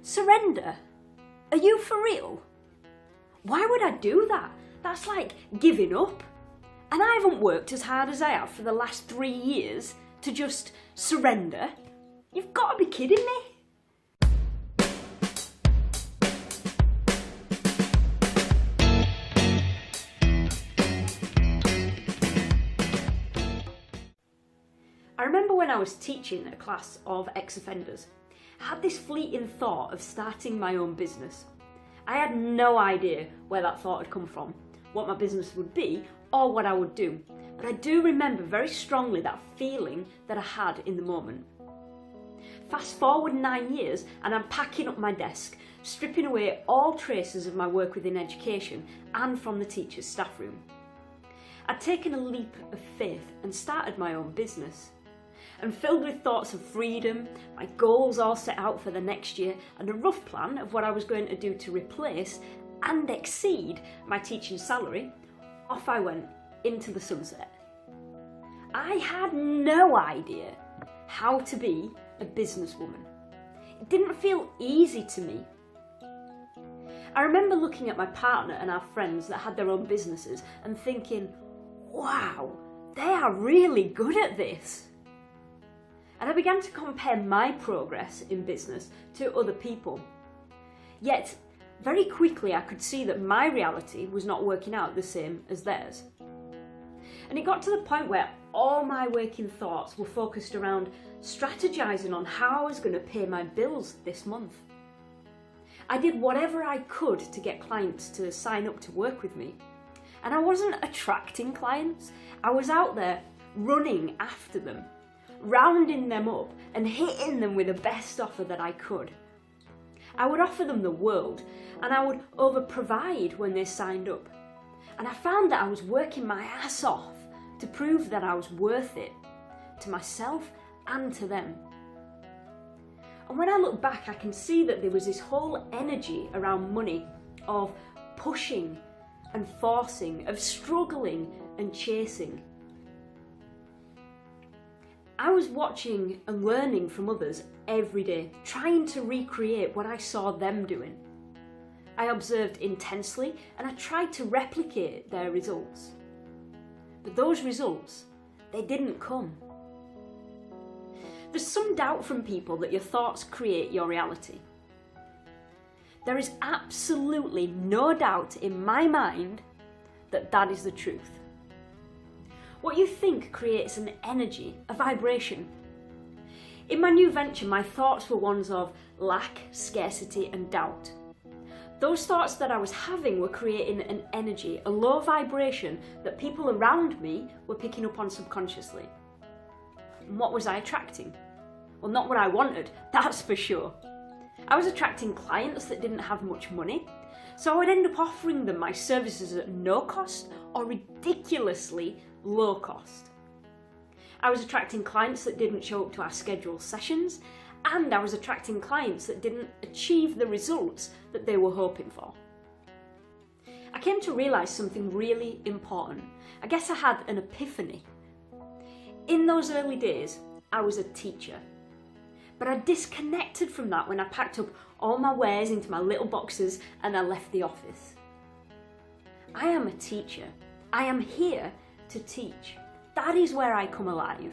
Surrender? Are you for real? Why would I do that? That's like giving up. And I haven't worked as hard as I have for the last 3 years to just surrender. You've got to be kidding me. I remember when I was teaching a class of ex-offenders, I had this fleeting thought of starting my own business. I had no idea where that thought had come from, what my business would be, or what I would do. But I do remember very strongly that feeling that I had in the moment. Fast forward 9 years and I'm packing up my desk, stripping away all traces of my work within education and from the teacher's staff room. I'd taken a leap of faith and started my own business. And filled with thoughts of freedom, my goals all set out for the next year, and a rough plan of what I was going to do to replace and exceed my teaching salary, off I went into the sunset. I had no idea how to be a businesswoman. It didn't feel easy to me. I remember looking at my partner and our friends that had their own businesses and thinking, wow, they are really good at this. And I began to compare my progress in business to other people. Yet, very quickly I could see that my reality was not working out the same as theirs. And it got to the point where all my waking thoughts were focused around strategizing on how I was going to pay my bills this month. I did whatever I could to get clients to sign up to work with me. And I wasn't attracting clients, I was out there running after them, rounding them up and hitting them with the best offer that I could. I would offer them the world and I would over-provide when they signed up. And I found that I was working my ass off to prove that I was worth it, to myself and to them. And when I look back, I can see that there was this whole energy around money of pushing and forcing, of struggling and chasing. I was watching and learning from others every day, trying to recreate what I saw them doing. I observed intensely and I tried to replicate their results. But those results, they didn't come. There's some doubt from people that your thoughts create your reality. There is absolutely no doubt in my mind that that is the truth. What you think creates an energy, a vibration. In my new venture, my thoughts were ones of lack, scarcity and doubt. Those thoughts that I was having were creating an energy, a low vibration that people around me were picking up on subconsciously. And what was I attracting? Well, not what I wanted, that's for sure. I was attracting clients that didn't have much money, so I would end up offering them my services at no cost or ridiculously low cost. I was attracting clients that didn't show up to our scheduled sessions, and I was attracting clients that didn't achieve the results that they were hoping for. I came to realise something really important. I guess I had an epiphany. In those early days, I was a teacher, but I disconnected from that when I packed up all my wares into my little boxes and I left the office. I am a teacher. I am here to teach. That is where I come alive.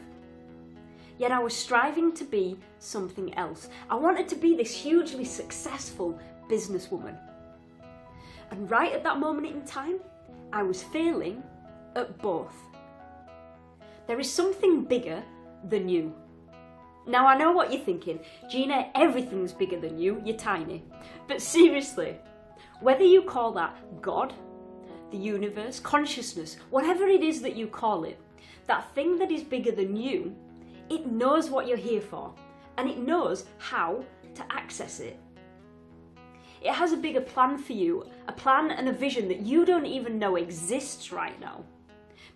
Yet I was striving to be something else. I wanted to be this hugely successful businesswoman. And right at that moment in time, I was failing at both. There is something bigger than you. Now I know what you're thinking, Gina, everything's bigger than you, you're tiny. But seriously, whether you call that God, the universe, consciousness, whatever it is that you call it, that thing that is bigger than you, it knows what you're here for, and it knows how to access it. It has a bigger plan for you, a plan and a vision that you don't even know exists right now.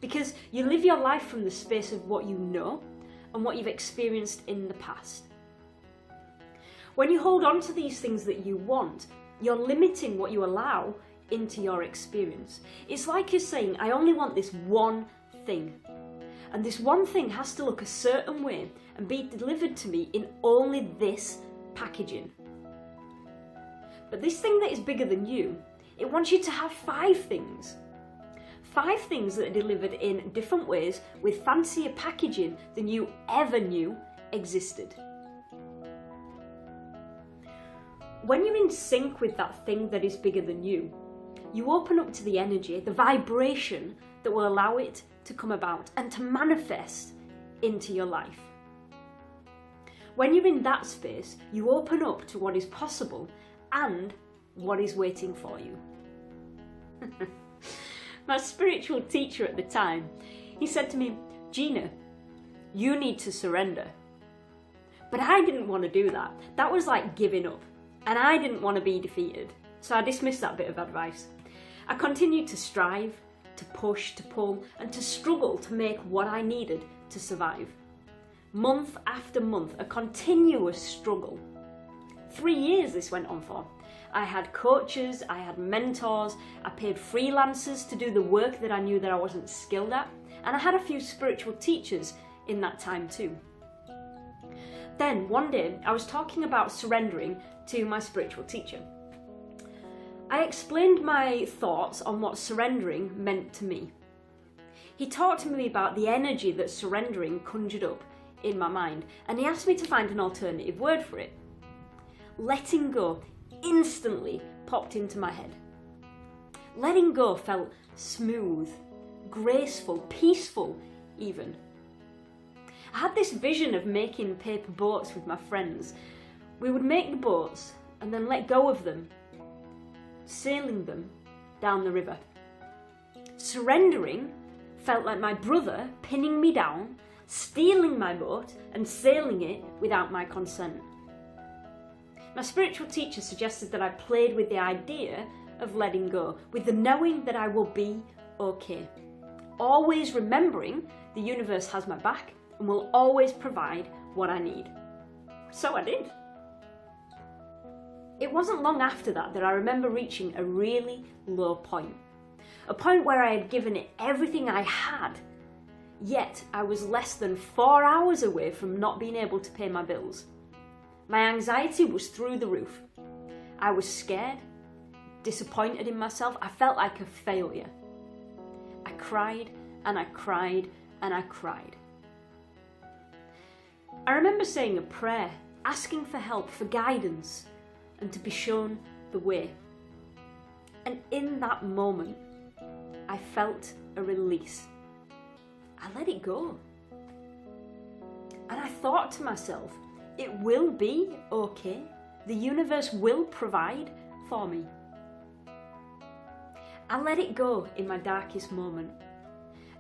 Because you live your life from the space of what you know and what you've experienced in the past. When you hold on to these things that you want, you're limiting what you allow into your experience. It's like you're saying, I only want this one thing. And this one thing has to look a certain way and be delivered to me in only this packaging. But this thing that is bigger than you, it wants you to have 5 things. 5 things that are delivered in different ways with fancier packaging than you ever knew existed. When you're in sync with that thing that is bigger than you, you open up to the energy, the vibration that will allow it to come about and to manifest into your life. When you're in that space, you open up to what is possible and what is waiting for you. My spiritual teacher at the time, he said to me, "Gina, you need to surrender." But I didn't want to do that. That was like giving up. And I didn't want to be defeated. So I dismissed that bit of advice. I continued to strive, to push, to pull, and to struggle to make what I needed to survive. Month after month, a continuous struggle. 3 years this went on for. I had coaches, I had mentors, I paid freelancers to do the work that I knew that I wasn't skilled at, and I had a few spiritual teachers in that time too. Then one day I was talking about surrendering to my spiritual teacher. I explained my thoughts on what surrendering meant to me. He talked to me about the energy that surrendering conjured up in my mind, and he asked me to find an alternative word for it. Letting go instantly popped into my head. Letting go felt smooth, graceful, peaceful even. I had this vision of making paper boats with my friends. We would make the boats and then let go of them, sailing them down the river. Surrendering felt like my brother pinning me down, stealing my boat and sailing it without my consent. My spiritual teacher suggested that I played with the idea of letting go, with the knowing that I will be okay. Always remembering the universe has my back and will always provide what I need. So I did. It wasn't long after that I remember reaching a really low point. A point where I had given it everything I had, yet I was less than 4 hours away from not being able to pay my bills. My anxiety was through the roof. I was scared, disappointed in myself. I felt like a failure. I cried and I cried and I cried. I remember saying a prayer, asking for help, for guidance, and to be shown the way. And in that moment, I felt a release. I let it go. And I thought to myself, it will be okay. The universe will provide for me. I let it go in my darkest moment.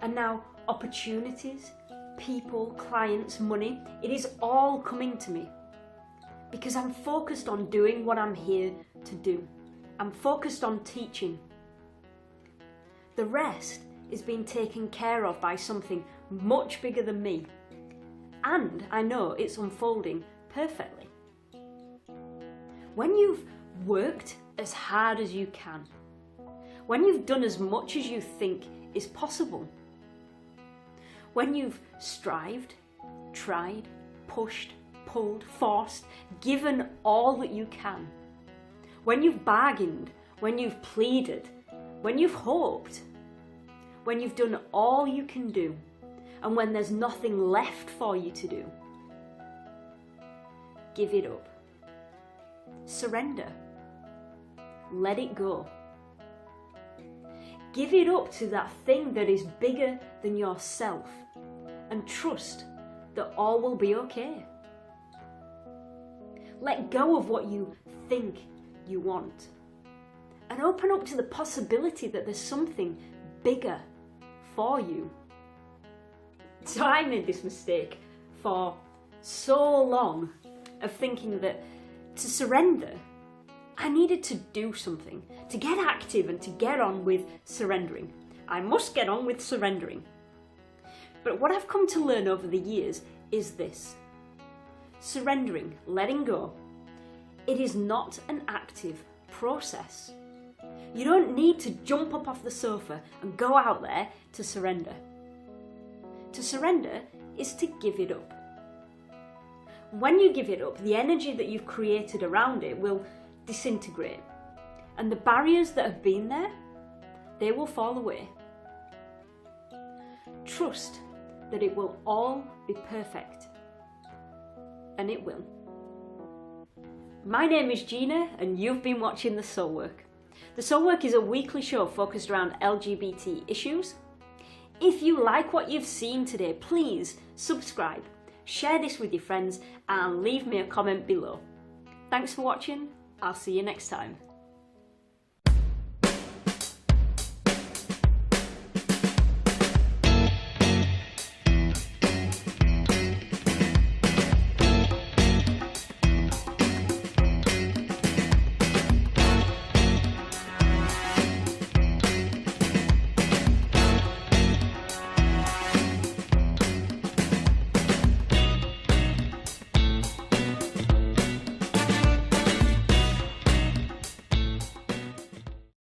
And now opportunities, people, clients, money, it is all coming to me. Because I'm focused on doing what I'm here to do. I'm focused on teaching. The rest is being taken care of by something much bigger than me. And I know it's unfolding perfectly. When you've worked as hard as you can, when you've done as much as you think is possible, when you've strived, tried, pushed, pulled, forced, given all that you can, when you've bargained, when you've pleaded, when you've hoped, when you've done all you can do, and when there's nothing left for you to do, give it up. Surrender. Let it go. Give it up to that thing that is bigger than yourself and trust that all will be okay. Let go of what you think you want and open up to the possibility that there's something bigger for you. So I made this mistake for so long of thinking that to surrender, I needed to do something, to get active and to get on with surrendering. I must get on with surrendering. But what I've come to learn over the years is this. Surrendering, letting go, it is not an active process. You don't need to jump up off the sofa and go out there to surrender. To surrender is to give it up. When you give it up, the energy that you've created around it will disintegrate. And the barriers that have been there, they will fall away. Trust that it will all be perfect. And it will. My name is Gina, and you've been watching The Soul Work. The Soul Work is a weekly show focused around LGBT issues. If you like what you've seen today, please subscribe, share this with your friends, and leave me a comment below. Thanks for watching. I'll see you next time.